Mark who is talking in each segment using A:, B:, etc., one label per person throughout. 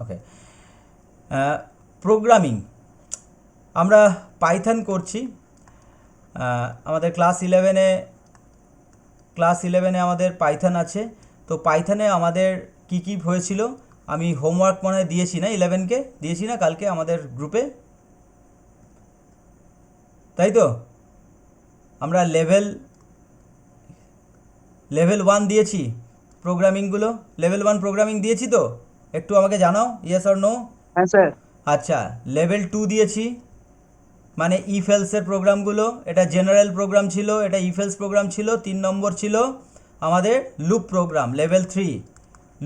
A: ওকে, programming আমরা Python করছি। আমাদের ক্লাস ইলেভেনে আমাদের পাইথন আছে। তো পাইথনে আমাদের কি কি হয়েছিল আমি হোমওয়ার্ক মনে হয় দিয়েছি না, 11কে দিয়েছি না কালকে আমাদের গ্রুপে, তাই তো? আমরা লেভেল 1 দিয়েছি প্রোগ্রামিংগুলো, লেভেল 1 প্রোগ্রামিং দিয়েছি তো? একটু আমাকে জানাও, ইয়েস অর নো।
B: হ্যাঁ স্যার।
A: আচ্ছা, লেভেল 2 দিয়েছি, মানে ইফ এলসের প্রোগ্রামগুলো। এটা জেনারেল প্রোগ্রাম ছিল, এটা ইফ এলস প্রোগ্রাম ছিল। 3 নম্বর ছিল আমাদের loop program, level 3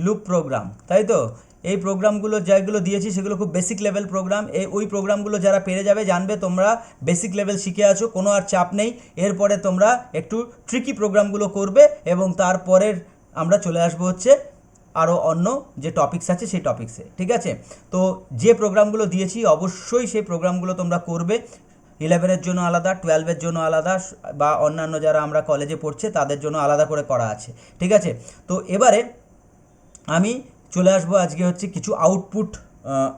A: loop program, তাই তো? এই প্রোগ্রামগুলো যেগুলো দিয়েছি সেগুলো খুব বেসিক লেভেল প্রোগ্রাম। ওই প্রোগ্রামগুলো যারা পেরে যাবে জানবে তোমরা বেসিক লেভেল শিখে আছো, কোনো আর চাপ নেই। এরপরে তোমরা একটু ট্রিকি প্রোগ্রামগুলো করবে এবং তারপরের আমরা চলে আসবো হচ্ছে আরও অন্য যে টপিকস আছে সেই টপিকসে, ঠিক আছে? তো যে প্রোগ্রামগুলো দিয়েছি অবশ্যই সেই প্রোগ্রামগুলো তোমরা করবে। 11-এর জন্য আলাদা, 12-এর জন্য আলাদা, বা অন্যান্য যারা আমরা কলেজে পড়ছে তাদের জন্য আলাদা করে করা আছে, ঠিক আছে? তো এবারে আমি চলে আসবো আজকে হচ্ছে কিছু আউটপুট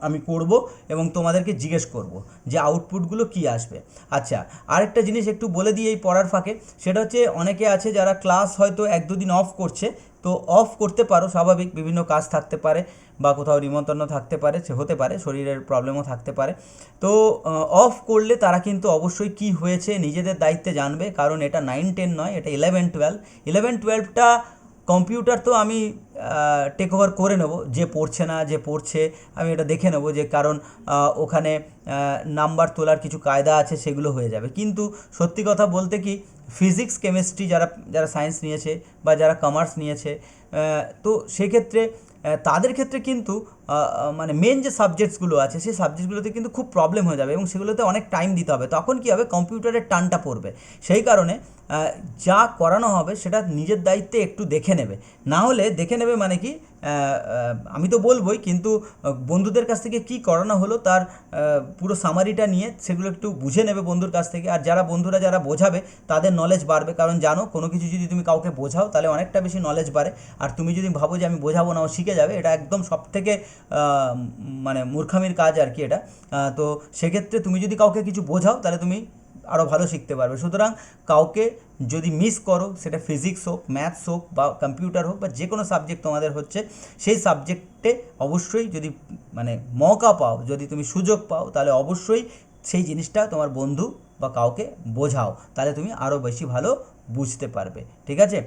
A: আমি করব এবং তোমাদেরকে জিজ্ঞেস করব যে আউটপুটগুলো কি আসবে। আচ্ছা, আরেকটা জিনিস একটু বলে দিই এই পড়ার ফাঁকে, সেটা হচ্ছে অনেকে আছে যারা ক্লাস হয়তো 1-2 দিন অফ করছে। তো অফ করতে পারো, স্বাভাবিক, বিভিন্ন কাজ থাকতে পারে বা কোথাও নিমন্ত্রণ থাকতে পারে, সে হতে পারে, শরীরের প্রবলেমও থাকতে পারে। তো অফ করলে তারা কিন্তু অবশ্যই কি হয়েছে নিজেদের দায়িত্বে জানবে, কারণ এটা 9-10 নয়, এটা 11-12। 11-12টা কম্পিউটার তো আমি টেক ওভার করে নেব, যে পড়ছে না যে পড়ছে আমি এটা দেখে নেব, যে কারণ ওখানে নাম্বার তোলার কিছু কায়দা আছে, সেগুলো হয়ে যাবে। কিন্তু সত্যি কথা বলতে কি, ফিজিক্স কেমিস্ট্রি যারা যারা সায়েন্স নিয়েছে বা যারা কমার্স নিয়েছে, তো সেক্ষেত্রে তাদের ক্ষেত্রে কিন্তু মানে মেন যে সাবজেক্টসগুলো আছে সেই সাবজেক্টগুলোতে কিন্তু খুব প্রবলেম হয়ে যাবে এবং সেগুলোতে অনেক টাইম দিতে হবে। তখন কী হবে, কম্পিউটারের টানটা পড়বে। সেই কারণে যা করানো হবে সেটা নিজের দায়িত্বে একটু দেখে নেবে। না হলে দেখে নেবে মানে কি, আমি তো বলবোই, কিন্তু বন্ধুদের কাছ থেকে কী করানো হলো তার পুরো সামারিটা নিয়ে সেগুলো একটু বুঝে নেবে বন্ধুর কাছ থেকে। আর বন্ধুরা যারা বোঝাবে তাদের নলেজ বাড়বে, কারণ জানো কোনো কিছু যদি তুমি কাউকে বোঝাও তাহলে অনেকটা বেশি নলেজ বাড়ে। আর তুমি যদি ভাবো যে আমি বোঝাবো না ও শিখে যাবে, এটা একদম সবথেকে মানে মূর্খামির কাজ আর কি এটা। তো সেক্ষেত্রে তুমি যদি কাউকে কিছু বোঝাও তাহলে তুমি আরও ভালো শিখতে পারবে। সুতরাং কাউকে যদি মিস করো, সেটা ফিজিক্স হোক, ম্যাথস হোক বা কম্পিউটার হোক বা যে কোনো সাবজেক্ট তোমাদের হচ্ছে, সেই সাবজেক্টে অবশ্যই যদি মানে মৌকা পাও, যদি তুমি সুযোগ পাও, তাহলে অবশ্যই সেই জিনিসটা তোমার বন্ধু বা কাউকে বোঝাও, তাহলে তুমি আরও বেশি ভালো বুঝতে পারবে, ঠিক আছে?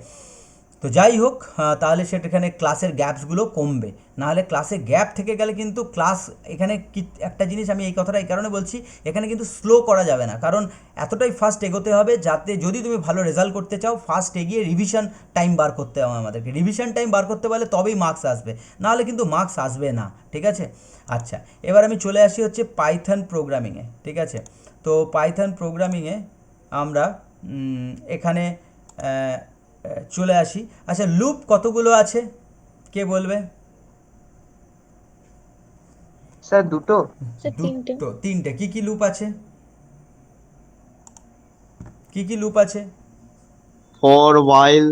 A: তো যাই হোক, তাহলে সেটাখানে ক্লাসের গ্যাপসগুলো কমবে। নাহলে ক্লাসে গ্যাপ থেকে গেলে কিন্তু ক্লাস, এখানে কি একটা জিনিস আমি এই কথাটা এই কারণে বলছি, এখানে কিন্তু স্লো করা যাবে না, কারণ এতটাই ফাস্ট এগোতে হবে যাতে যদি তুমি ভালো রেজাল্ট করতে চাও, ফাস্ট এগিয়ে রিভিশন টাইম বার করতে হবে আমাদেরকে। রিভিশন টাইম বার করতে পারলে তবেই মার্কস আসবে, নাহলে কিন্তু মার্কস আসবে না, ঠিক আছে? আচ্ছা, এবার আমি চলে আসি হচ্ছে পাইথন প্রোগ্রামিংয়ে, ঠিক আছে? তো পাইথন প্রোগ্রামিংয়ে আমরা এখানে চলে আসি। আচ্ছা, লুপ কতগুলো আছে কে বলবে?
B: স্যার দুটো।
C: স্যার 3টে।
A: দুটো, তিনটে। কি কি লুপ আছে? কি কি লুপ আছে?
B: For while,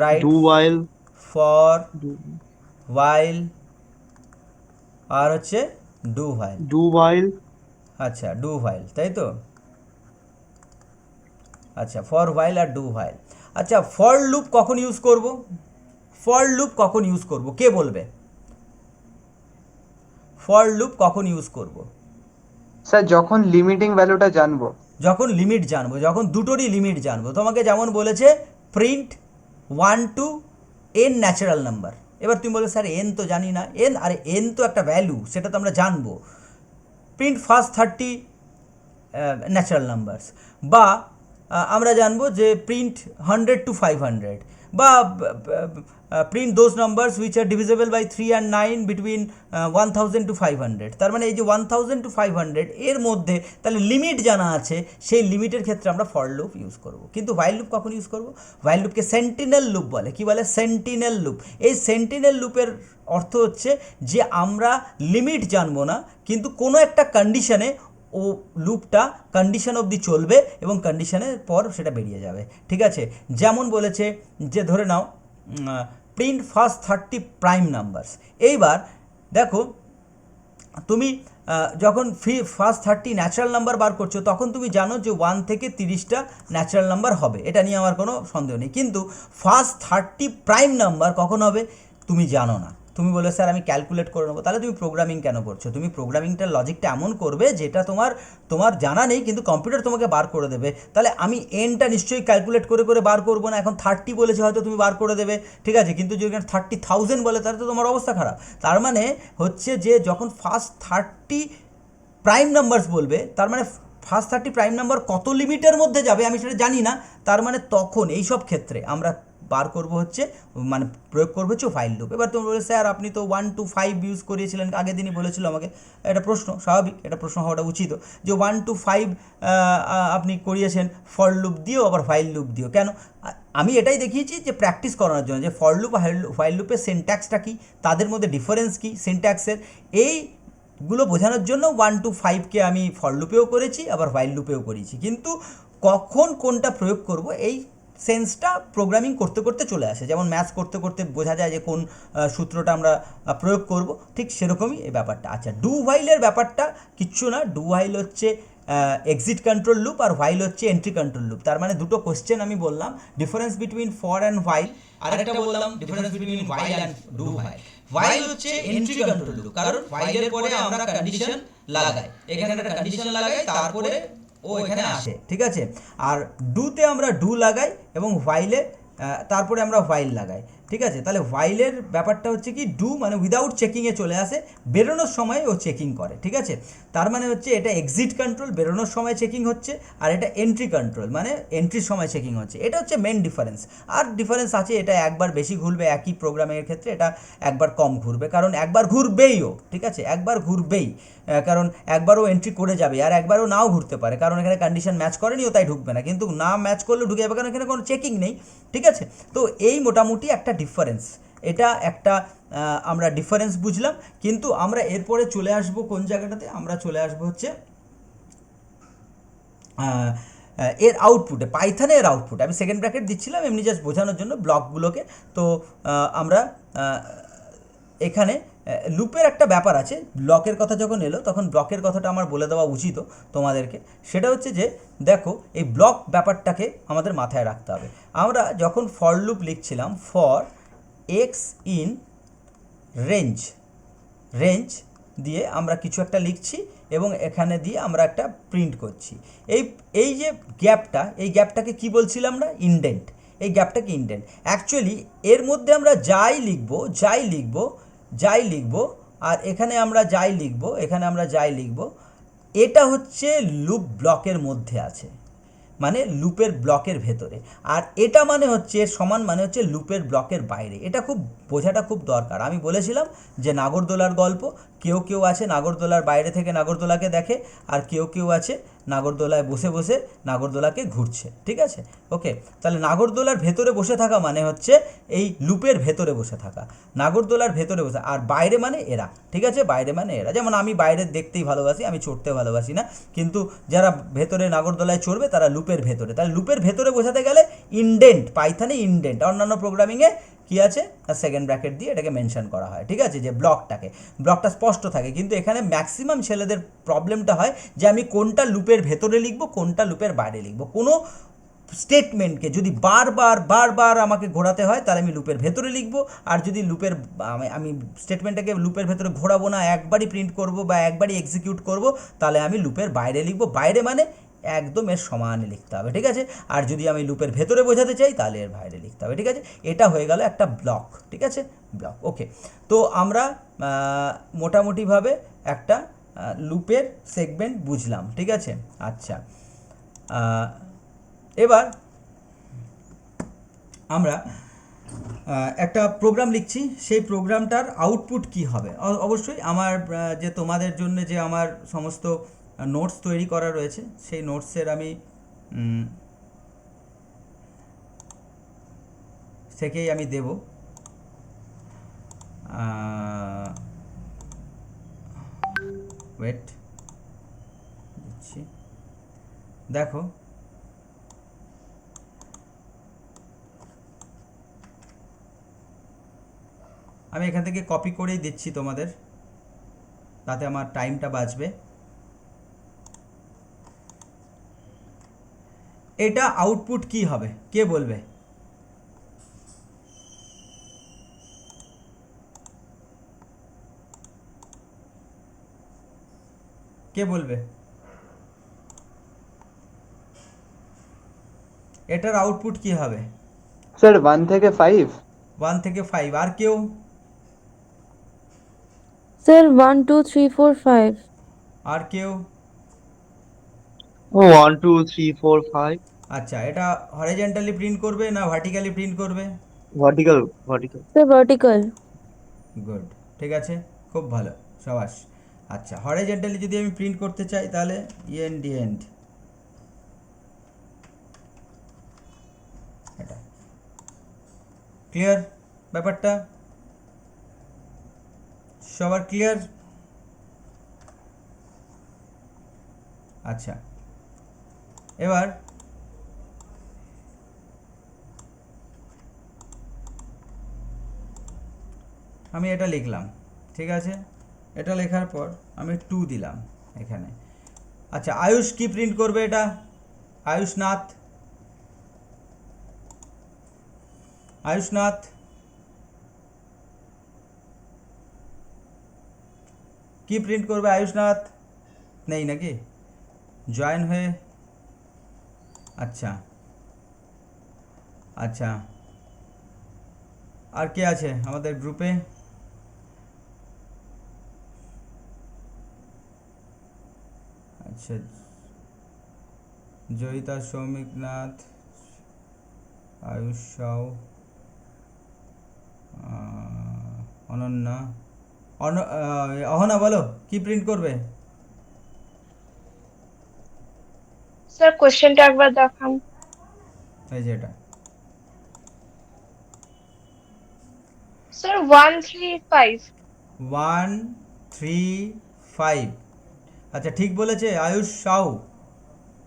A: right,
B: do while,
A: for, while, আর হচ্ছে ডু হোয়াইল।
B: ডু ওয়াইল।
A: আচ্ছা, ডু হোয়াইল, তাই তো? আচ্ছা, ফর হোয়াইল আর ডু হোয়াইল। আচ্ছা, ফর লুপ কখন ইউজ করব? ফর লুপ কখন ইউজ করব কে বলবে? ফর লুপ কখন ইউজ করব?
B: স্যার যখন লিমিটিং ভ্যালুটা জানবো।
A: যখন লিমিট জানবো, যখন দুটোরই লিমিট জানবো। তোমাকে যেমন বলেছে print 1 to n natural number. এবার তুমি বলবে স্যার এন তো জানি না। এন, আরে এন তো একটা ভ্যালু, সেটা তো আমরা জানবো। প্রিন্ট ফার্স্ট 30 ন্যাচারাল নাম্বারস, বা আমরা জানবো যে প্রিন্ট 100 to 500, বা print those numbers which are divisible by 3 and 9 between 1000 to 500। তার মানে এই যে 1000 to 500 এর মধ্যে তাহলে লিমিট জানা আছে, সেই লিমিটের ক্ষেত্রে আমরা ফর লুপ ইউজ করব। কিন্তু হোয়াইল লুপ কখন ইউজ করব? হোয়াইল লুপকে সেন্টিনেল লুপ বলে। কি বলে? Sentinel loop. এই সেন্টিনেল লুপের অর্থ হচ্ছে যে আমরা লিমিট জানবো না, কিন্তু কোনো একটা কন্ডিশনে ও লুপটা কন্ডিশন অবধি চলবে এবং কন্ডিশনের পর সেটা বেরিয়ে যাবে, ঠিক আছে? যেমন বলেছে যে ধরে নাও প্রিন্ট ফার্স্ট 30 প্রাইম নাম্বারস। এইবার দেখো তুমি যখন ফার্স্ট 30 ন্যাচারাল নাম্বার বার করছো তখন তুমি জানো যে 1 থেকে 30টা ন্যাচারাল নাম্বার হবে, এটা নিয়ে আমার কোনো সন্দেহ নেই। কিন্তু ফার্স্ট 30 প্রাইম নাম্বার কখন হবে তুমি জানো না। তুমি বলে স্যার আমি ক্যালকুলেট করে নেবো, তাহলে তুমি প্রোগ্রামিং কেন করছো? তুমি প্রোগ্রামিংটার লজিকটা এমন করবে যেটা তোমার জানা নেই কিন্তু কম্পিউটার তোমাকে বার করে দেবে। তাহলে আমি এনটা নিশ্চয়ই ক্যালকুলেট করে করে বার করবো না। এখন 30 বলেছে হয়তো তুমি বার করে দেবে, ঠিক আছে, কিন্তু যদি 30,000 বলে তাহলে তো তোমার অবস্থা খারাপ। তার মানে হচ্ছে যে যখন ফার্স্ট 30 প্রাইম নাম্বারস বলবে, তার মানে ফার্স্ট 30 প্রাইম নাম্বার কত লিমিটের মধ্যে যাবে আমি সেটা জানি না। তার মানে তখন এই সব ক্ষেত্রে আমরা বার করব হচ্ছে, মানে প্রয়োগ করবো হচ্ছে ফাইল লুপ। এবার তুমি বলে স্যার আপনি তো 1 to 5 ইউজ করিয়েছিলেন, আগের দিনই বলেছিল আমাকে। এটা প্রশ্ন স্বাভাবিক, এটা প্রশ্ন হওয়াটা উচিত যে 1 to 5 আপনি করিয়েছেন ফর লুপ দিয়েও আবার ফাইল লুপ দিয়েও কেন? আমি এটাই দেখিয়েছি যে প্র্যাকটিস করানোর জন্য যে ফর লুপ আর ফাইল লুপের সিনট্যাক্সটা কী, তাদের মধ্যে ডিফারেন্স কী সিনট্যাক্সের, এইগুলো বোঝানোর জন্য 1 to 5কে আমি ফর লুপেও করেছি আবার ফাইল লুপেও করেছি। কিন্তু কখন কোনটা প্রয়োগ করব এই সেন্সটা প্রোগ্রামিং করতে করতে চলে আসে। যেমন ম্যাথস করতে করতে বোঝা যায় যে কোন সূত্রটা আমরা প্রয়োগ করব, ঠিক সেরকমই এই ব্যাপারটা। আচ্ছা, ডু হোয়াইলের ব্যাপারটা কিচ্ছু না। ডু হোয়াইল হচ্ছে এক্সিট কন্ট্রোল লুপ আর হোয়াইল হচ্ছে এন্ট্রি কন্ট্রোল লুপ। তার মানে দুটো কোশ্চেন আমি বললাম, difference between for and while, আরেকটা বললাম difference between while and do while. While হচ্ছে এন্ট্রি কন্ট্রোল লুপ, কারণ হোয়াইলের পরে আমরা কন্ডিশন লাগাই, এখানে একটা কন্ডিশন লাগাই, তারপরে ও এখানে আসে, ঠিক আছে। আর ডুতে আমরা ডু লাগাই এবং হোয়াইলে তারপরে আমরা হোয়াইল লাগাই, ঠিক আছে। তাহলে হোয়াইলের ব্যাপারটা হচ্ছে কি, ডু মানে উইদাউট চেকিংয়ে চলে আসে, বেরোনোর সময় ও চেকিং করে, ঠিক আছে। তার মানে হচ্ছে এটা এক্সিট কন্ট্রোল, বেরোনোর সময় চেকিং হচ্ছে, আর এটা এন্ট্রি কন্ট্রোল মানে এন্ট্রির সময় চেকিং হচ্ছে। এটা হচ্ছে মেন ডিফারেন্স। আর ডিফারেন্স আছে, এটা একবার বেশি ঘুরবে একই প্রোগ্রামের ক্ষেত্রে, এটা একবার কম ঘুরবে, কারণ একবার ঘুরবেইও, ঠিক আছে, একবার ঘুরবেই, কারণ একবারও এন্ট্রি করে যাবে আর একবারও নাও ঘুরতে পারে, কারণ এখানে কন্ডিশন ম্যাচ করেনি ও তাই ঢুকবে না, কিন্তু না ম্যাচ করলেও ঢুকে যাবে কারণ এখানে কোনো চেকিং নেই, ঠিক আছে। তো এই মোটামুটি একটা ডিফারেন্স, এটা একটা আমরা ডিফারেন্স বুঝলাম। কিন্তু আমরা এরপরে চলে আসব কোন জায়গাটাতে, আমরা চলে আসব হচ্ছে এর আউটপুটে, পাইথনের আউটপুট। আমি সেকেন্ড ব্র্যাকেট দিচ্ছিলাম এমনি জাস্ট বোঝানোর জন্য ব্লকগুলোকে। তো আমরা এখানে লুপের একটা ব্যাপার আছে, ব্লকের কথা যখন এলো তখন ব্লকের কথাটা আমার বলে দেওয়া উচিত তোমাদেরকে। সেটা হচ্ছে যে দেখো, এই ব্লক ব্যাপারটাকে আমাদের মাথায় রাখতে হবে। আমরা যখন ফর লুপ লিখছিলাম, for x in range, range দিয়ে আমরা কিছু একটা লিখছি এবং এখানে দিয়ে আমরা একটা প্রিন্ট করছি। এই যে গ্যাপটা, এই গ্যাপটাকে কি বলছিলাম আমরা? ইনডেন্ট। এই গ্যাপটাকে ইনডেন্ট। অ্যাকচুয়ালি এর মধ্যে আমরা যাই লিখব আর এখানে আমরা যাই লিখব, এখানে আমরা যাই লিখব, এটা হচ্ছে লুপ ব্লকের মধ্যে আছে, মানে লুপের ব্লকের ভেতরে। আর এটা মানে হচ্ছে, এর সমান মানে হচ্ছে লুপের ব্লকের বাইরে। এটা খুব বোঝাটা খুব দরকার। আমি বলেছিলাম যে নাগরদোলার গল্প, কেউ কেউ আছে নাগরদোলার বাইরে থেকে নাগরদোলাকে দেখে, আর কেউ কেউ আছে নাগরদোলায় বসে বসে নাগরদোলাকে ঘুরছে, ঠিক আছে। ওকে, তাহলে নাগরদোলার ভেতরে বসে থাকা মানে হচ্ছে এই লুপের ভেতরে বসে থাকা, নাগরদোলার ভেতরে বসে। আর বাইরে মানে এরা, ঠিক আছে, বাইরে মানে এরা। যেমন আমি বাইরে দেখতেই ভালোবাসি, আমি চড়তে ভালোবাসি না, কিন্তু যারা ভেতরে নাগরদোলায় চড়বে তারা লুপের ভেতরে। তাহলে লুপের ভেতরে বোঝাতে গেলে ইনডেন্ট, পাইথনে ইনডেন্ট, অন্যান্য প্রোগ্রামিংয়ে কী আছে, সেকেন্ড ব্র্যাকেট দিয়ে এটাকে মেনশন করা হয়, ঠিক আছে, যে ব্লকটা স্পষ্ট থাকে। কিন্তু এখানে ম্যাক্সিমাম ছেলেদের প্রবলেমটা হয় যে আমি কোনটা লুপের ভেতরে লিখব, কোনটা লুপের বাইরে লিখব। কোনো স্টেটমেন্টকে যদি বারবার আমাকে ঘোরাতে হয় তাহলে আমি লুপের ভেতরে লিখব, আর যদি আমি স্টেটমেন্টটাকে লুপের ভেতরে ঘোরাবো না, একবারই প্রিন্ট করব বা একবারই এক্সিকিউট করব, তাহলে আমি লুপের বাইরে লিখব। বাইরে মানে একদম এর সমানে লিখতে হবে, ঠিক আছে। আর যদি আমি লুপের ভেতরে বোঝাতে চাই তাহলে এর বাইরে লিখতে হবে, ঠিক আছে। এটা হয়ে গেল একটা ব্লক, ঠিক আছে, ব্লক। ওকে, তো আমরা মোটামুটিভাবে একটা লুপের সেগমেন্ট বুঝলাম, ঠিক আছে। আচ্ছা, এবার আমরা একটা প্রোগ্রাম লিখছি, সেই প্রোগ্রামটার আউটপুট কি হবে। অবশ্যই আমার যে তোমাদের জন্য যে আমার সমস্ত নোটস তৈরি করা রয়েছে, সেই নোটসের আমি থেকেই আমি দেব। ওয়েট দিচ্ছি, দেখো আমি এখান থেকে কপি করেই দিচ্ছি তোমাদের। তাতে আমার টাইমটা বাঁচবে। এটা আউটপুট কি হবে কে বলবে? কে বলবে এটার আউটপুট কি হবে?
B: স্যার 1 থেকে 5।
A: 1 থেকে 5। আর কেউ?
C: Sir, 1, 2, 3, 4, 5.
A: আর কেউ?
B: 1 2 3 4 5।
A: আচ্ছা, এটা হরিজন্টালি প্রিন্ট করবে না ভার্টিক্যালি প্রিন্ট করবে?
B: Vertical vertical.
C: Sir, vertical.
A: Good, ঠিক আছে, খুব ভালো, সাবাস। আচ্ছা, হরিজন্টালি যদি আমি প্রিন্ট করতে চাই তাহলে এন্ড এন্ড, এটা ক্লিয়ার ব্যাপারটা? সবার ক্লিয়ার? আচ্ছা, এবার আমি এটা লিখলাম, ঠিক আছে, এটা লেখার পর আমি 2 দিলাম এখানে। আচ্ছা, আয়ুষ কি প্রিন্ট করবে এটা? আয়ুষনাথ, আয়ুষনাথ কি প্রিন্ট করবে? আয়ুষনাথ নেই নাকি জয়েন হয়ে? আচ্ছা আচ্ছা, আর কে আছে আমাদের গ্রুপে? আচ্ছা, জয়িতা, সৌমিকনাথ, আয়ুষ সাউ, অনন্যা, অহনা বলো কি প্রিন্ট করবে?
D: স্যার কোশ্চেনটা একবার দেখান।
A: এই যে এটা
D: স্যার 1 3 5।
A: 1 3 5। अच्छा ठीक बोले चे आयुष साहू,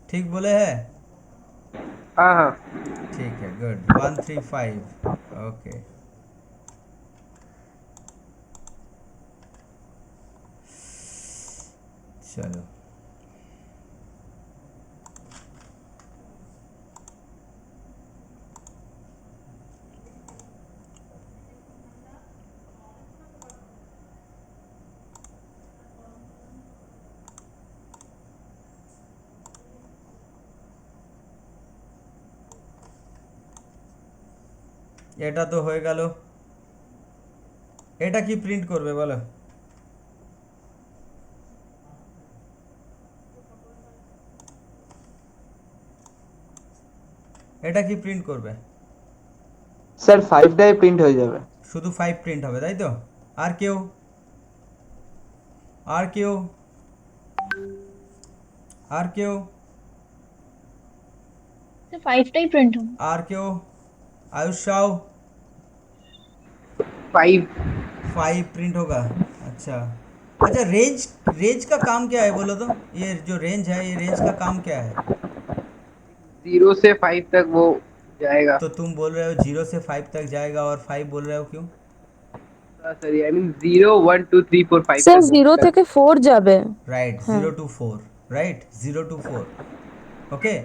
A: ठीक बोले हैं?
B: हाँ हाँ।
A: ठीक है, गुड। 1 3 5, ओके। चलो, এটা তো হয়ে গেল। এটা কি প্রিন্ট করবে বলো? এটা কি প্রিন্ট করবে?
B: স্যার 5টাই প্রিন্ট হয়ে যাবে।
A: শুধু 5 প্রিন্ট হবে তাই তো? আর কেউ? আর কেউ? আর কেউ?
E: तो 5टाই প্রিন্ট হবে।
A: আর কেউ? आयुष साहू
B: 5।
A: 5 प्रिंट होगा। अच्छा अच्छा, रेंज, रेंज का काम क्या है बोलो तो? ये जो रेंज है, ये रेंज का काम क्या है?
B: 0 से 5 तक वो जाएगा।
A: तो तुम बोल रहे हो 0 से 5 तक जाएगा और 5 बोल रहे हो क्यों?
B: सॉरी, आई मीन 0 1 2 3 4 5
C: Sir,
B: तक
C: 0 থেকে 4 যাবে।
A: राइट,
C: हाँ।
A: 0 to 4, রাইট, 0 to 4, ওকে।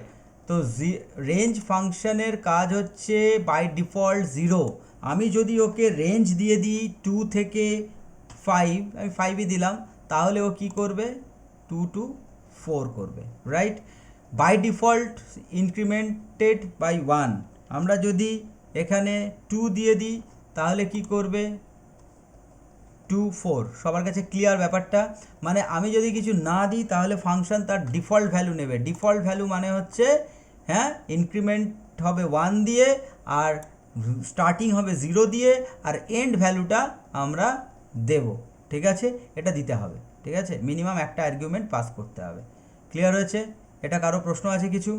A: তো রেঞ্জ ফাংশনের কাজ হচ্ছে বাই ডিফল্ট 0। আমি যদি ওকে রেঞ্জ দিয়ে দিই 2 থেকে 5, আমি 5ই দিলাম, তাহলে ও কি করবে? 2 to 4 করবে, right. By default incremented by 1। আমরা যদি এখানে 2 দিয়ে দিই তাহলে কি করবে? 2 4। সবার কাছে ক্লিয়ার ব্যাপারটা? মানে আমি যদি কিছু না দিই তাহলে ফাংশন তার ডিফল্ট ভ্যালু নেবে। ডিফল্ট ভ্যালু মানে হচ্ছে, হ্যাঁ, ইনক্রিমেন্ট হবে 1 দিয়ে, আর স্টার্টিং হবে 0 দিয়ে, আর এন্ড ভ্যালুটা আমরা দেব, ঠিক আছে? এটা দিতে হবে, ঠিক আছে? মিনিমাম একটা আর্গুমেন্ট পাস করতে হবে। ক্লিয়ার হয়েছে? এটা কারো প্রশ্ন আছে কিছু?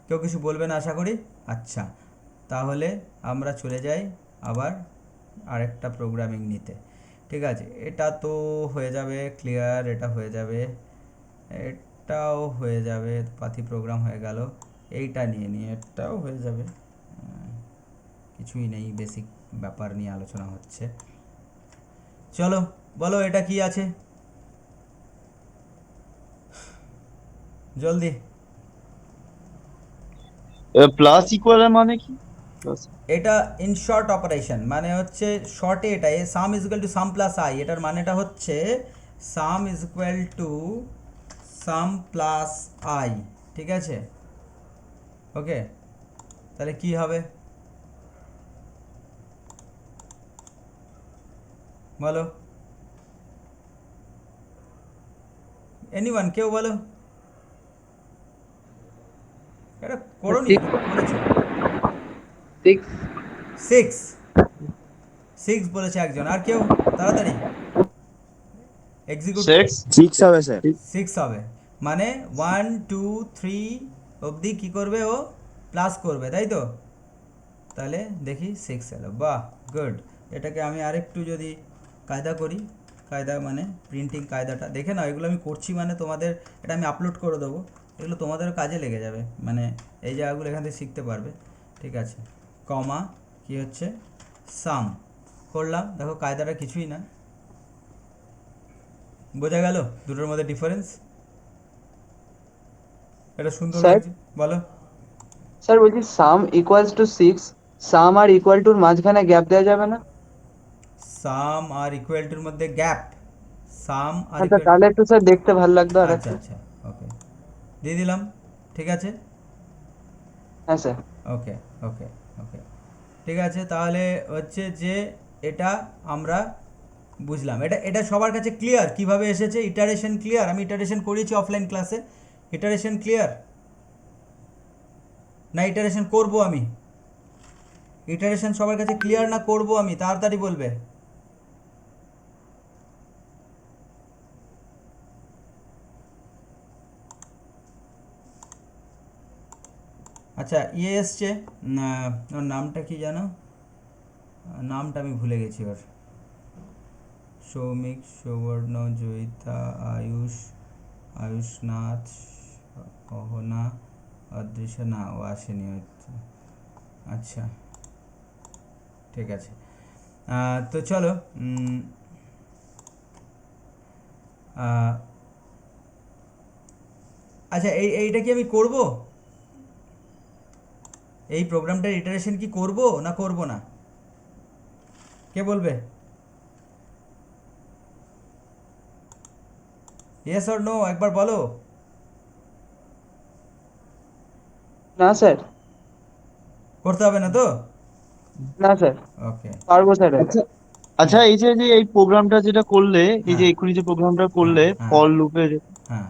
A: কেউ কিছু বলবে না আশা করি। আচ্ছা, তাহলে আমরা চলে যাই আবার আরেকটা প্রোগ্রামিং নিতে, ঠিক আছে? এটা তো হয়ে যাবে ক্লিয়ার, এটা হয়ে যাবে, এটাও হয়ে যাবে, পাতি প্রোগ্রাম হয়ে গেল। এইটা নিয়ে এটাও হয়ে যাবে, কিছুই নেই, বেসিক ব্যাপার নিয়ে আলোচনা হচ্ছে। চলো বলো এটা কি আছে জলদি।
F: প্লাস ইকুয়াল মানে কি? Plus-
A: এটা ইন শর্ট অপারেশন, মানে হচ্ছে শর্টে এটা সাম is equal to sum plus I, এটার মানেটা হচ্ছে সাম is equal to sum plus I, ঠিক আছে? ওকে, তাহলে কি হবে বলো, এনিওয়ান, কেউ বলো। এটা করোনি, করেছো?
B: 6
A: সিক্স, সিক্স বলেছে একজন, আর কেউ তাড়াতাড়ি এক্সিকিউট।
G: 6 হবে স্যার।
A: 6 হবে, মানে 1 2 3 অবধি কী করবে ও, প্লাস করবে, তাই তো? তাহলে দেখি 6 এলো, বাহ গুড। এটাকে আমি আরেকটু যদি কায়দা করি, কায়দা মানে প্রিন্টিং কায়দাটা দেখে নাও, এগুলো আমি করছি মানে তোমাদের, এটা আমি আপলোড করে দেবো, এগুলো তোমাদের কাজে লেগে যাবে, মানে এই জায়গাগুলো এখান থেকে শিখতে পারবে, ঠিক আছে? কমা কি হচ্ছে, সাম করলাম, দেখো কায়দাটা কিছুই না, বোঝা গেল দুটোর মধ্যে ডিফারেন্স? এটা সুন্দর
B: স্যার?
A: লাগছে, বলো।
B: স্যার বলছি সাম ইকুয়ালস টু 6, সাম আর ইকুয়াল টুর মাঝখানে গ্যাপ দেওয়া যাবে না?
A: সাম আর ইকুয়াল টুর মধ্যে গ্যাপ, সাম আর
B: আচ্ছা
A: ইকুয়াল,
B: তাহলে একটু স্যার দেখতে ভালো লাগতো আর
A: আচ্ছা আচ্ছা, ওকে দিয়ে দিলাম, ঠিক আছে?
B: হ্যাঁ স্যার।
A: ওকে ওকে ওকে, ঠিক আছে। তাহলে হচ্ছে যে এটা আমরা বুঝলাম, এটা এটা সবার কাছে ক্লিয়ার কিভাবে এসেছে, ইটারেশন ক্লিয়ার? আমি ইটারেশন করিয়েছি অফলাইন ক্লাসে, ইটারেশন ক্লিয়ার না ইটারেশন করব আমি? ইটারেশন সবার কাছে ক্লিয়ার না করব আমি, তাড়াতাড়ি বলবে। আচ্ছা ইয়ে এসছে, ওর নামটা কি জানো, নামটা আমি ভুলে গেছি ওর, সৌমিক, সৌবর্ণ, জয়িতা, আয়ুষ, আয়ুষনাথ, অহনা, অদৃশ্য, না ও আসেনি হয়তো। আচ্ছা ঠিক আছে, তো চলো আচ্ছা এইটা কি আমি করব, এই প্রোগ্রামটার ইটারেশন কি করব না করব না, কে বলবে? ইয়েস অর নো একবার বলো।
B: না স্যার।
A: করতে হবে না তো?
B: না স্যার,
A: ওকে,
B: পারবো স্যার।
F: আচ্ছা আচ্ছা, এই যে যে এই প্রোগ্রামটা যেটা করলে, এই যে
A: হ্যাঁ
F: এক্ষুনি যে প্রোগ্রামটা করলে
A: হ্যাঁ
F: ফর লুপে,
A: হ্যাঁ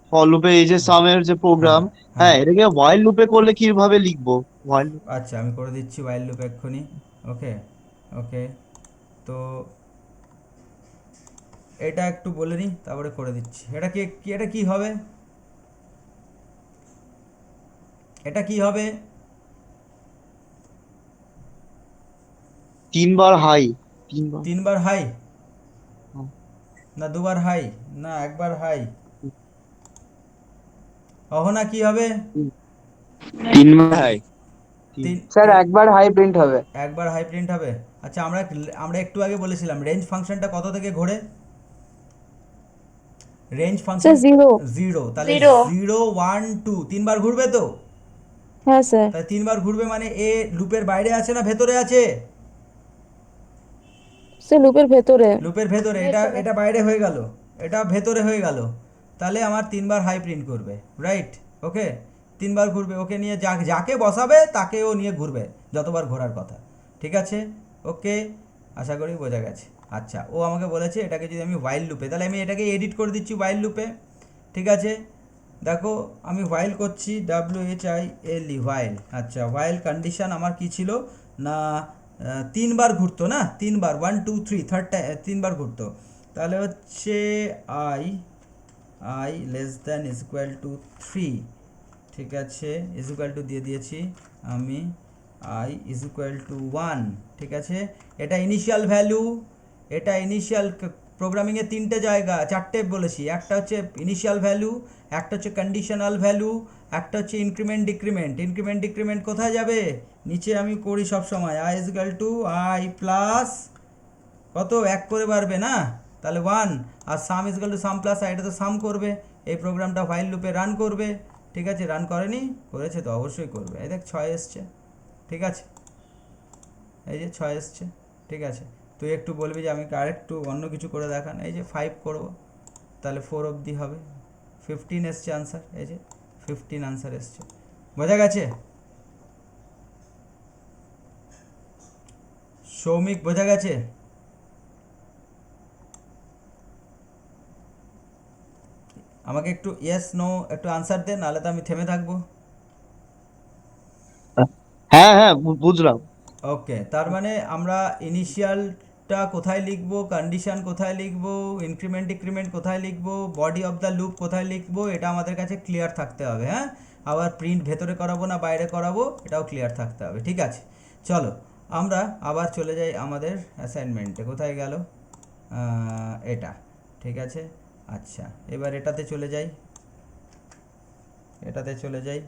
F: ফর লুপে এই যে সামের যে
A: হ্যাঁ
F: প্রোগ্রাম,
A: হ্যাঁ,
F: হ্যাঁ এটাকে হোয়াইল লুপে করলে কিভাবে লিখবো? হোয়াইল
A: আচ্ছা আমি করে দিচ্ছি ওয়াইল লুপ এক্ষুনি। ওকে ওকে, তো এটা একটু বলে নিই তারপরে করে দিচ্ছি। এটা কি এটা কি হবে, এটা কি হবে?
F: 3 বার হাই, 3 বার।
A: 3 বার হাই
F: হুম।
A: না 2 বার হাই না 1 বার হাই? অহনা কি হবে?
G: 3 হাই।
A: তিন,
B: স্যার একবার হাই প্রিন্ট হবে।
A: 1 বার হাই প্রিন্ট হবে। আচ্ছা আমরা আমরা একটু আগে বলেছিলাম রেঞ্জ ফাংশনটা কত থেকে ঘোরে, রেঞ্জ ফাংশন
C: স্যার 0।
A: 0, তাহলে
D: 0
A: 0 1 2 3 বার ঘুরবে তো,
C: হ্যাঁ স্যার।
A: তাহলে 3 বার ঘুরবে মানে এ লুপের বাইরে আছে না ভেতরে আছে?
C: স্যার লুপের ভেতরে।
A: লুপের ভেতরে, এটা এটা বাইরে হয়ে গেল, এটা ভেতরে হয়ে গেল, তাহলে আমার 3 বার হাই প্রিন্ট করবে, রাইট? ওকে 3 বার ঘুরবে, ওকে নিয়ে যাকে বসাবে তাকে ও নিয়ে ঘুরবে যতবার ঘোরার কথা, ঠিক আছে? ওকে আশা করি বোঝা গেছে। আচ্ছা ও আমাকে বলেছে এটাকে যদি আমি ওয়াইল লুপে, তাহলে আমি এটাকে এডিট করে দিচ্ছি ওয়াইল লুপে, ঠিক আছে? দেখো আমি ওয়াইল করছি, WHILE ওয়াইল। আচ্ছা ওয়াইল কন্ডিশন আমার কি ছিল না, 3 বার ঘুরতো না, 3 বার 1 2 3 থার্ড টাইম 3 বার ঘুরতো, তাহলে হচ্ছে I less than is equal to 3, ঠিক আছে? ইজ ইকুয়াল টু দিয়ে দিয়েছি আমি, আই ইজ ইকুয়াল টু 1, ঠিক আছে? এটা ইনিশিয়াল ভ্যালু, এটা ইনিশিয়াল প্রোগ্রামিংয়ে তিনটে জায়গা, চারটে বলেছি। একটা হচ্ছে ইনিশিয়াল ভ্যালু, একটা হচ্ছে কন্ডিশনাল ভ্যালু, একটা হচ্ছে ইনক্রিমেন্ট ডিক্রিমেন্ট। ইনক্রিমেন্ট ডিক্রিমেন্ট কোথায় যাবে? নিচে আমি করি সব সময়, I equal to I plus কত, এক করে বাড়বে না, তাহলে 1, আর sum equal to sum plus এটা তো সাম করবে। এই প্রোগ্রামটা ফাইল লুপে রান করবে, ঠিক আছে? রান করেনি? করেছে তো, অবশ্যই করবে। এই দেখ 6 এসছে, ঠিক আছে? এই যে 6 এসছে, ঠিক আছে? তুই একটু বলবি যে আমি আরেকটু অন্য কিছু করে দেখান, এই যে 5 করব, তাহলে 4 অবধি হবে। 15 এসছে আনসার, এই যে 15 আনসার এসছে। বোঝা গেছে? সৌমিক বোঝা গেছে? আমাকে একটু ইয়েস নো একটু আনসার দে, নাহলে তো আমি থেমে থাকবো।
F: হ্যাঁ হ্যাঁ বুঝলাম।
A: ওকে, তার মানে আমরা ইনিশিয়ালটা কোথায় লিখবো, কন্ডিশন কোথায় লিখবো, ইনক্রিমেন্ট ডিক্রিমেন্ট কোথায় লিখবো, বডি অফ দ্য লুপ কোথায় লিখবো, এটা আমাদের কাছে ক্লিয়ার থাকতে হবে। হ্যাঁ, আবার প্রিন্ট ভেতরে করাবো না বাইরে করাবো, এটাও ক্লিয়ার থাকতে হবে, ঠিক আছে? চলো আমরা আবার চলে যাই আমাদের অ্যাসাইনমেন্টে। কোথায় গেল এটা? ঠিক আছে, আচ্ছা এবার এটাতে চলে যাই, এটাতে চলে যাই।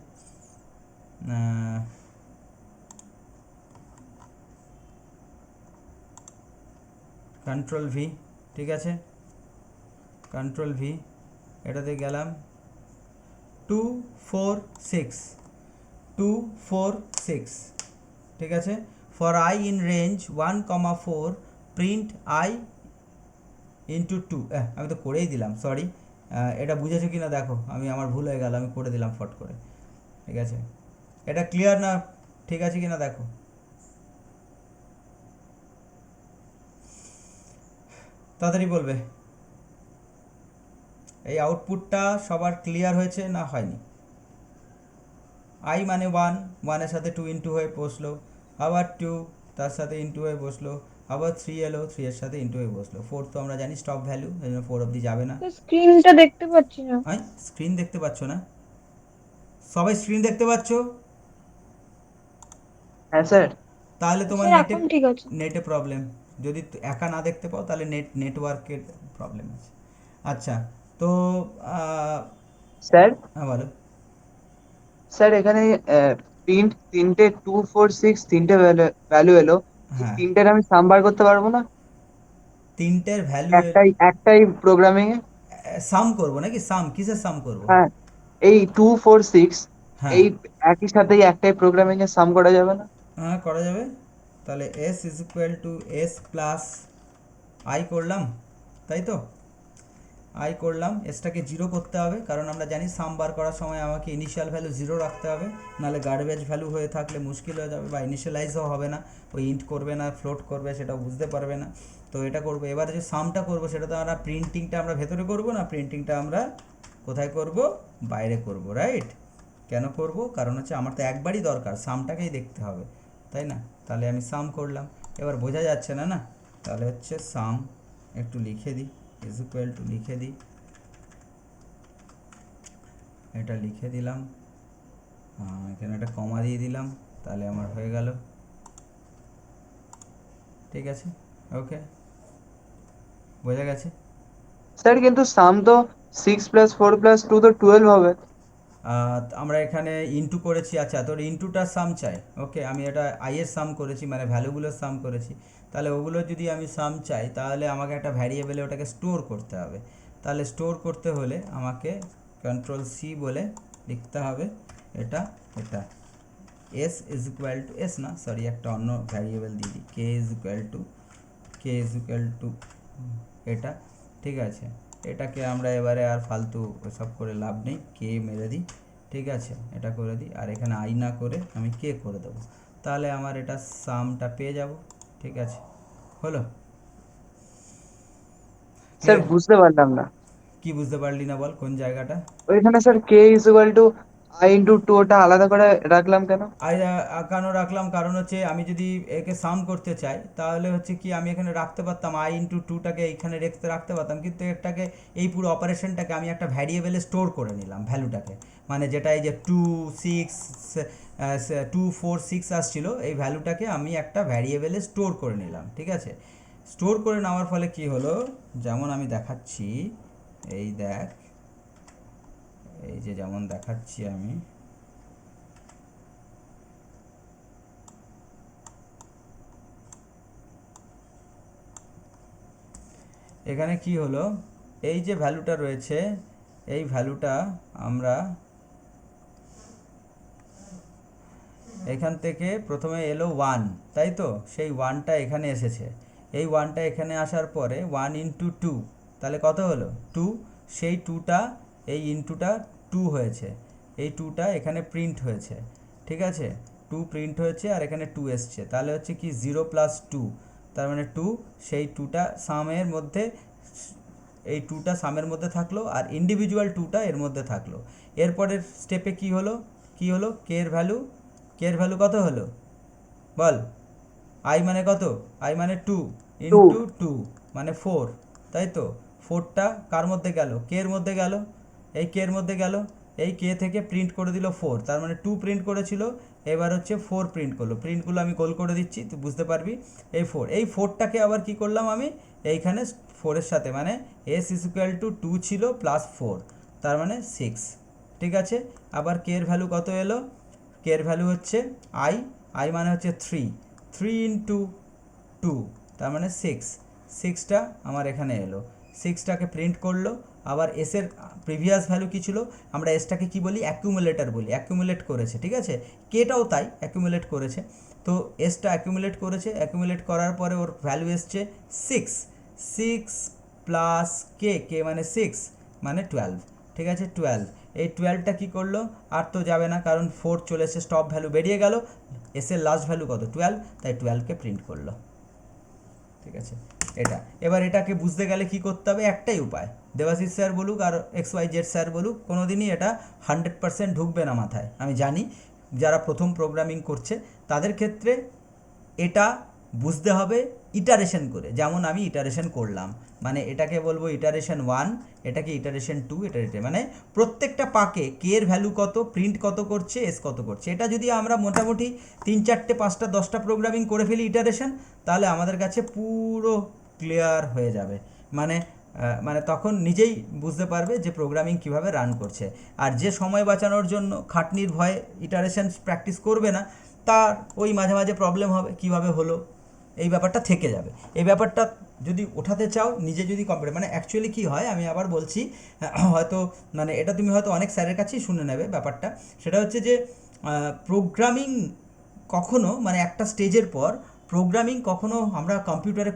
A: কন্ট্রোল ভি, ঠিক আছে? কন্ট্রোল ভি, এটাতে গেলাম 2 4 6, 2 4 6, ঠিক আছে? For I in range 1, 4 print I into 2। আমি তো করেই দিলাম, সরি। এটা বুঝেছো কি না দেখো, আমার ভুল হয়ে গেল, আমি করে দিলাম ফট করে, ঠিক আছে? এটা ক্লিয়ার না, ঠিক আছে কি না দেখো। তাড়াতাড়ি বলবে, এই আউটপুটটা সবার ক্লিয়ার হয়েছে না হয়নি? আই মানে 1, 1-এর সাথে 2 ইন্টু হয়ে বসলো, আবার 2 তার সাথে ইন্টু হয়ে বসলো, আবার 3 এলো, 3 এর সাথে ইন্টু হয়ে বসলো। 4 তো আমরা জানি স্টপ ভ্যালু, এই জন্য 4 অবধি যাবে না।
D: স্ক্রিনটা দেখতে পাচ্ছি না।
A: স্ক্রিন দেখতে পাচ্ছ না? সবাই স্ক্রিন দেখতে পাচ্ছ?
B: হ্যাঁ স্যার।
A: তাহলে তোমার
D: স্যার
A: নেটে
D: এখন ঠিক আছে।
A: নেটে প্রবলেম। যদি একা না দেখতে পাও তাহলে নেটওয়ার্কের প্রবলেম আছে। আচ্ছা, তো
B: স্যার
A: হ্যাঁ বলো।
B: স্যার এখানে প্রিন্ট তিনটে 2 4 6 তিনটে ভ্যালু এলো, এই
A: হ্যাঁ,
B: তিনটের আমি সাম বার করতে পারবো না?
A: তিনটের ভ্যালু
B: একটাই প্রোগ্রামিং এ।
A: সাম করবো নাকি? সাম কিসের সাম করবো?
B: হ্যাঁ, এই 2 4 6
A: হ্যাঁ
B: এই একই সাথেই একটাই প্রোগ্রামিং এ সাম করা যাবে না?
A: হ্যাঁ করা যাবে। তাহলে S is equal to S plus I করলাম, তাই তো? আই করলাম, এসটাকে 0 করতে হবে, কারণ আমরা জানি সাম বার করার সময় আমাকে ইনিশিয়াল ভ্যালু 0 রাখতে হবে, নাহলে গার্বেজ ভ্যালু হয়ে থাকলে মুশকিল হয়ে যাবে, বা ইনিশিয়ালাইজও হবে না, ওই ইন্ট করবে না ফ্লোট করবে, সেটাও বুঝতে পারবে না। তো এটা করবো। এবারে যে সামটা করবো সেটা তো আমরা প্রিন্টিংটা আমরা ভেতরে করবো না, প্রিন্টিংটা আমরা কোথায় করব? বাইরে করব, রাইট? কেন করব? কারণ হচ্ছে আমার তো একবারই দরকার, সামটাকেই দেখতে হবে, তাই না? তাহলে আমি সাম করলাম। এবার বোঝা যাচ্ছে না না? তাহলে হচ্ছে সাম একটু লিখে দিই, ইজ ইকুয়াল টু লিখে দিই, এটা লিখে দিলাম, এখানে একটা কমা দিয়ে দিলাম, তাহলে আমার হয়ে গেল, ঠিক আছে? ওকে, বোঝা গেছে?
B: স্যার কিন্তু সাম তো 6 প্লাস 4 প্লাস 2 তো 12 হবে।
A: আমরা এখানে ইনটু করেছি। আচ্ছা, তোর ইনটুটার সাম চাই? ওকে, আমি এটা আইয়ের সাম করেছি, মানে ভ্যালুগুলোর সাম করেছি। তাহলে ওগুলো যদি আমি সাম চাই, তাহলে আমাকে একটা ভ্যারিয়েবলে ওটাকে স্টোর করতে হবে। তাহলে স্টোর করতে হলে আমাকে কন্ট্রোল সি বলে লিখতে হবে এটা, এটা S is equal to S না, সরি, একটা অন্য ভ্যারিয়েবল দিয়ে দিই, কে ইজ ইকুয়াল টু এটা, ঠিক আছে? এটাকে আমরা এবারে আর ফালতু সব করে লাভ নেই, কে মেরে দিই, ঠিক আছে? এটা করে দিই, আর এখানে আই না করে আমি কে করে দেবো, তাহলে আমার এটা সামটা পেয়ে যাব, ঠিক আছে? হলো?
B: স্যার বুঝতে পারলাম না।
A: কি বুঝতে পারলি না বল, কোন জায়গাটা?
B: ওইখানে sir K is equal to I into 2 ওটা আলাদা করে রাখলাম কেন?
A: আই কেন রাখলাম? কারণ হচ্ছে আমি যদি একে সাম করতে চাই, তাহলে হচ্ছে কি আমি এখানে রাখতে পারতাম আই ইন্টু 2টাকে এইখানে রাখতে পারতাম, কিন্তু এটাকে এই পুরো অপারেশনটাকে আমি একটা ভ্যারিয়েবলে স্টোর করে নিলাম, ভ্যালুটাকে, মানে যেটা এই যে 2 4 6 আসছিল, এই ভ্যালুটাকে আমি একটা ভ্যারিয়েবলে স্টোর করে নিলাম, ঠিক আছে? স্টোর করে নেওয়ার ফলে কি হলো, যেমন আমি দেখাচ্ছি, এই দেখ, এই যে যেমন দেখাচ্ছি আমি, এখানে কি হলো, এই যে ভ্যালুটা রয়েছে, এই ভ্যালুটা আমরা এখান থেকে প্রথমে এলো 1, তাই তো, সেই 1টা এখানে এসেছে, এই 1টা এখানে আসার পরে 1 ইন্টু 2, তাহলে কত হলো 2, সেই 2টা এই ইন্টুটা 2 হয়েছে, এই 2টা এখানে প্রিন্ট হয়েছে, ঠিক আছে, 2 প্রিন্ট হয়েছে আর এখানে 2 এসছে, তাহলে হচ্ছে কি 0 প্লাস 2, তার মানে 2, সেই 2টা সামের মধ্যে, এই 2টা সামের মধ্যে থাকলো আর ইন্ডিভিজুয়াল 2টা এর মধ্যে থাকলো। এরপরের স্টেপে কি হলো, কে এর ভ্যালু, কত হলো বল, আই মানে কত, আই মানে 2 ইন্টু 2 মানে 4, তাই তো, 4টা কার মধ্যে গেল, কে এর মধ্যে গেল, এই কে এর মধ্যে গেল, এই কে থেকে প্রিন্ট করে দিল 4, তার মানে 2 প্রিন্ট করেছিল, এবার হচ্ছে 4 প্রিন্ট করলো, প্রিন্টগুলো আমি গোল করে দিচ্ছি তুই বুঝতে পারবি, এই 4, এই 4টাকে আবার কি করলাম আমি এইখানে 4 এর সাথে, মানে এস ইজ ইকুয়াল টু 2 ছিল প্লাস 4, তার মানে 6, ঠিক আছে। আবার কে এর ভ্যালু কত এলো, কে এর ভ্যালু হচ্ছে আই মানে হচ্ছে 3 ইন্টু 2, তার মানে 6টা আমার এখানে এলো, 6টাকে প্রিন্ট করলো। আবার এসের প্রিভিয়াস ভ্যালু কী ছিল, আমরা এসটাকে কি বলি, অ্যাকুমুলেটর বলি, অ্যাকুমুলেট করেছে, ঠিক আছে, কেটাও তাই অ্যাকুমুলেট করেছে, তো এসটা অ্যাকুমুলেট করেছে, অ্যাকুমুলেট করার পরে ওর ভ্যালু এসছে 6 প্লাস কে মানে 6 মানে 12, ঠিক আছে, 12, এই 12টা কী করলো, আর তো যাবে না কারণ 4 চলে এসে স্টপ ভ্যালু বেরিয়ে গেল, এসের লাস্ট ভ্যালু কত 12, তাই 12কে প্রিন্ট করলো, ঠিক আছে। এটা এবার এটাকে বুঝতে গেলে কি করতে হবে, একটাই উপায়, দেবাশিস স্যার বলুক আর XYZ স্যার বলুক, কোনোদিনই এটা 100% ঢুকবে না মাথায়, আমি জানি যারা প্রথম প্রোগ্রামিং করছে তাদের ক্ষেত্রে এটা বুঝতে হবে ইটারেশন করে, যেমন আমি ইটারেশন করলাম, মানে এটাকে বলবো ইটারেশন 1, এটাকে ইটারেশন 2, এটা মানে প্রত্যেকটা পাকে কে এর ভ্যালু কত, প্রিন্ট কত করছে, এস কত করছে, এটা যদি আমরা মোটামুটি 3, 4, 5টা 10টা প্রোগ্রামিং করে ফেলি ইটারেশন, তাহলে আমাদের কাছে পুরো ক্লিয়ার হয়ে যাবে, মানে তখন নিজেই বুঝতে পারবে যে প্রোগ্রামিং কিভাবে রান করছে। আর যে সময় বাঁচানোর জন্য খাটনির ভয়ে ইটারেশন প্র্যাকটিস করবে না, তার ওই মাঝে মাঝে প্রবলেম হবে, কিভাবে হলো এই ব্যাপারটা থেকে যাবে। এই ব্যাপারটা যদি ওঠাতে চাও নিজে, যদি কম্পিউটার, মানে অ্যাকচুয়ালি কী হয় আমি আবার বলছি, হয়তো মানে এটা তুমি হয়তো অনেক স্যারের কাছেই শুনে নেবে ব্যাপারটা, সেটা হচ্ছে যে প্রোগ্রামিং কখনো, মানে একটা স্টেজের পর প্রোগ্রামিং কখনো আমরা কম্পিউটারে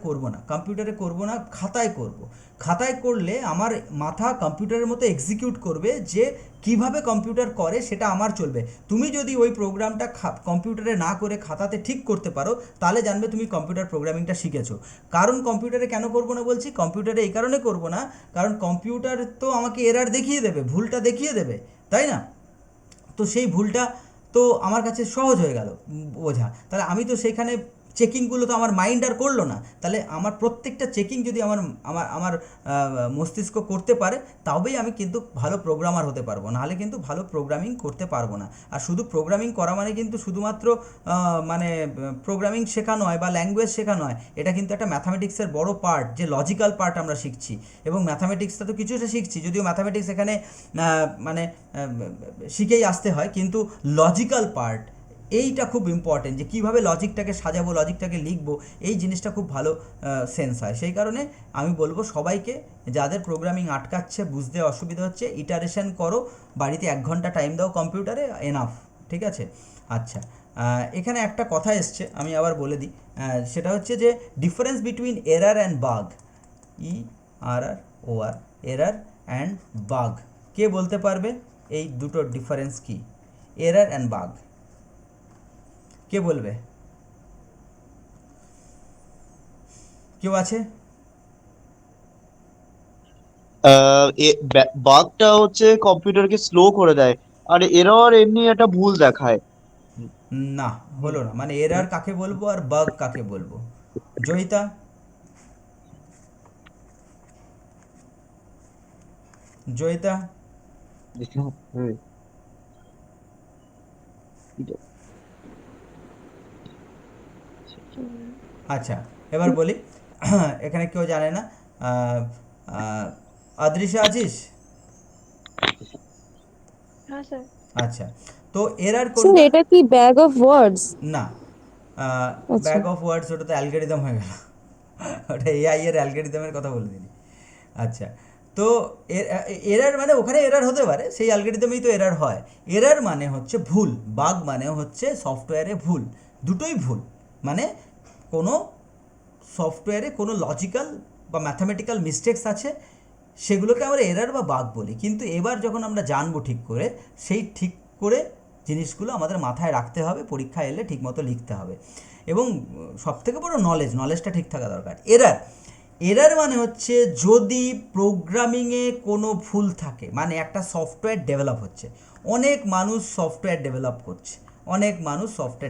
A: করব না, খাতায় করব। খাতায় করলে আমার মাথা কম্পিউটারের মতো এক্সিকিউট করবে, যে কিভাবে কম্পিউটার করে সেটা আমার চলবে। তুমি যদি ওই প্রোগ্রামটা কম্পিউটারে না করে খাতাতে ঠিক করতে পারো, তাহলে জানবে তুমি কম্পিউটার প্রোগ্রামিংটা শিখেছো। কারণ কম্পিউটারে কেন করবো না বলছি, কম্পিউটারে এই কারণে করবো না, কারণ কম্পিউটার তো আমাকে এরর দেখিয়ে দেবে, ভুলটা দেখিয়ে দেবে, তাই না, তো সেই ভুলটা তো আমার কাছে সহজ হয়ে গেল বোঝা, তাহলে আমি তো সেইখানে চেকিংগুলো তো আমার মাইন্ড আর করলো না, তাহলে আমার প্রত্যেকটা চেকিং যদি আমার আমার আমার মস্তিষ্ক করতে পারে, তবেই আমি কিন্তু ভালো প্রোগ্রামার হতে পারবো, নাহলে কিন্তু ভালো প্রোগ্রামিং করতে পারবো না। আর শুধু প্রোগ্রামিং করা মানে কিন্তু শুধুমাত্র মানে প্রোগ্রামিং শেখা নয় বা ল্যাঙ্গুয়েজ শেখা নয়, এটা কিন্তু একটা ম্যাথামেটিক্সের বড় পার্ট, যে লজিক্যাল পার্ট আমরা শিখছি, এবং ম্যাথামেটিক্সটা তো কিছুটা শিখছি, যদিও ম্যাথামেটিক্স এখানে মানে শিখেই আসতে হয়, কিন্তু লজিক্যাল পার্ট এইটা খুব ইম্পর্টেন্ট, যে কীভাবে লজিকটাকে সাজাবো, লজিকটাকে লিখবো, এই জিনিসটা খুব ভালো সেন্স হয়। সেই কারণে আমি বলবো সবাইকে, যাদের প্রোগ্রামিং আটকাচ্ছে, বুঝতে অসুবিধা হচ্ছে, ইটারেশন করো, বাড়িতে 1 ঘন্টা টাইম দাও কম্পিউটারে, এনাফ, ঠিক আছে। আচ্ছা, এখানে একটা কথা এসছে, আমি আবার বলে দিই, সেটা হচ্ছে যে difference between error and bug, ERROR, error and bug, কে বলতে পারবে এই দুটোর ডিফারেন্স কি, এরার অ্যান্ড বাগ, কে বলবে, কেউ আছে?
F: বাগটা হচ্ছে কম্পিউটারকে স্লো করে দেয়, আর এরর এমনি একটা ভুল দেখায়।
A: না, হলো না, মানে এরার কাকে বলবো আর বাগ কাকে বলবো, জয়িতা? জয়িতা? আচ্ছা, এবার বলি, এখানে কেউ জানে না। আহ, আহ, আদৃশা আছিস?
D: হ্যাঁ স্যার।
A: আচ্ছা, তো এরার
C: স্যার
A: কোনটা?
C: এটা কি ব্যাগ অফ ওয়ার্ডস?
A: না,
C: আচ্ছা
A: ব্যাগ অফ ওয়ার্ডস ওটা তো অ্যালগরিদম হয়ে গেল। ওটা এআই এর অ্যালগরিদমের কথা বলে দিলি। আচ্ছা, তো এরার মানে ওখানে এরার হতে পারে, সেই অ্যালগরিদমেই তো এরার হয়। এরার মানে হচ্ছে ভুল, বাগ মানে হচ্ছে সফটওয়্যারে ভুল, দুটোই ভুল। মানে কোনো সফটওয়্যারে কোনো লজিক্যাল বা ম্যাথামেটিক্যাল মিস্টেক্স আছে, সেগুলোকে আমরা এরার বা বাগ বলি। কিন্তু এবার যখন আমরা জানবো ঠিক করে, সেই ঠিক করে জিনিসগুলো আমাদের মাথায় রাখতে হবে, পরীক্ষা এলে ঠিকমতো লিখতে হবে। এবং সবথেকে বড় নলেজটা ঠিক থাকা দরকার। এরার মানে হচ্ছে যদি প্রোগ্রামিংয়ে কোনো ভুল থাকে, মানে একটা সফটওয়্যার ডেভেলপ হচ্ছে, অনেক মানুষ সফটওয়্যার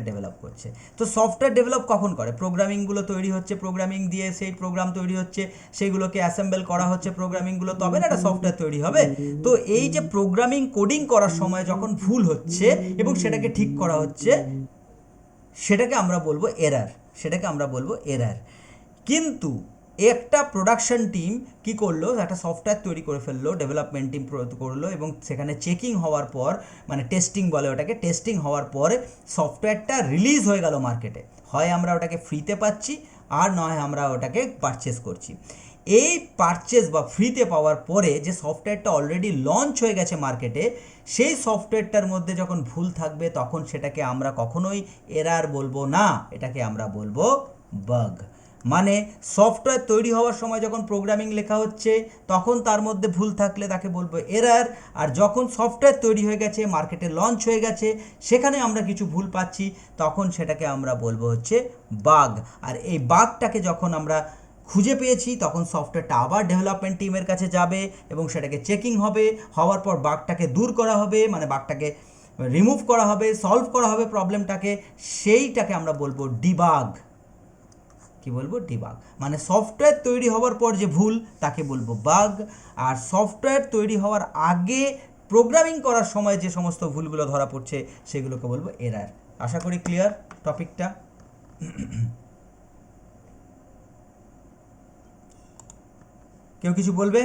A: ডেভেলপ করছে। তো সফটওয়্যার ডেভেলপ কখন করে? প্রোগ্রামিংগুলো তৈরি হচ্ছে, প্রোগ্রামিং দিয়ে সেই প্রোগ্রাম তৈরি হচ্ছে, সেইগুলোকে অ্যাসেম্বল করা হচ্ছে প্রোগ্রামিংগুলো, তবে না একটা সফটওয়্যার তৈরি হবে। তো এই যে প্রোগ্রামিং কোডিং করার সময় যখন ভুল হচ্ছে এবং সেটাকে ঠিক করা হচ্ছে, সেটাকে আমরা বলবো এরার। কিন্তু একটা প্রোডাকশন টিম কি করলো, একটা সফটওয়্যার তৈরি করে ফেললো, ডেভেলপমেন্ট টিম করলো, এবং সেখানে চেকিং হওয়ার পর, মানে টেস্টিং বলে ওটাকে, টেস্টিং হওয়ার পরে সফটওয়্যারটা রিলিজ হয়ে গেল মার্কেটে। হয় আমরা ওটাকে ফ্রিতে পাচ্ছি, আর নয় আমরা ওটাকে পারচেস করছি। এই পারচেস বা ফ্রিতে পাওয়ার পরে যে সফটওয়্যারটা অলরেডি লঞ্চ হয়ে গেছে মার্কেটে, সেই সফটওয়্যারটার মধ্যে যখন ভুল থাকবে, তখন সেটাকে আমরা কখনোই এরার বলবো না, এটাকে আমরা বলবো বাগ। মানে সফটওয়্যার তৈরি হওয়ার সময় যখন প্রোগ্রামিং লেখা হচ্ছে, তখন তার মধ্যে ভুল থাকলে তাকে বলবো এরার। আর যখন সফটওয়্যার তৈরি হয়ে গেছে, মার্কেটে লঞ্চ হয়ে গেছে, সেখানে আমরা কিছু ভুল পাচ্ছি, তখন সেটাকে আমরা বলবো হচ্ছে বাগ। আর এই বাগটাকে যখন আমরা খুঁজে পেয়েছি, তখন সফটওয়্যারটা আবার ডেভেলপমেন্ট টিমের কাছে যাবে এবং সেটাকে চেকিং হবে, হওয়ার পর বাগটাকে দূর করা হবে, মানে বাগটাকে রিমুভ করা হবে, সলভ করা হবে প্রবলেমটাকে, সেইটাকে আমরা বলবো ডিবাগ। কি বলবো? ডিবাগ। মানে সফটওয়্যার তৈরি হওয়ার পর যে ভুল, তাকে বলবো বাগ। আর সফটওয়্যার তৈরি হওয়ার আগে প্রোগ্রামিং করার সময় যে সমস্ত ভুলগুলো ধরা পড়ছে, সেগুলোকে বলবো এরার। আশা করি ক্লিয়ার টপিকটা। কেউ কিছু বলবে?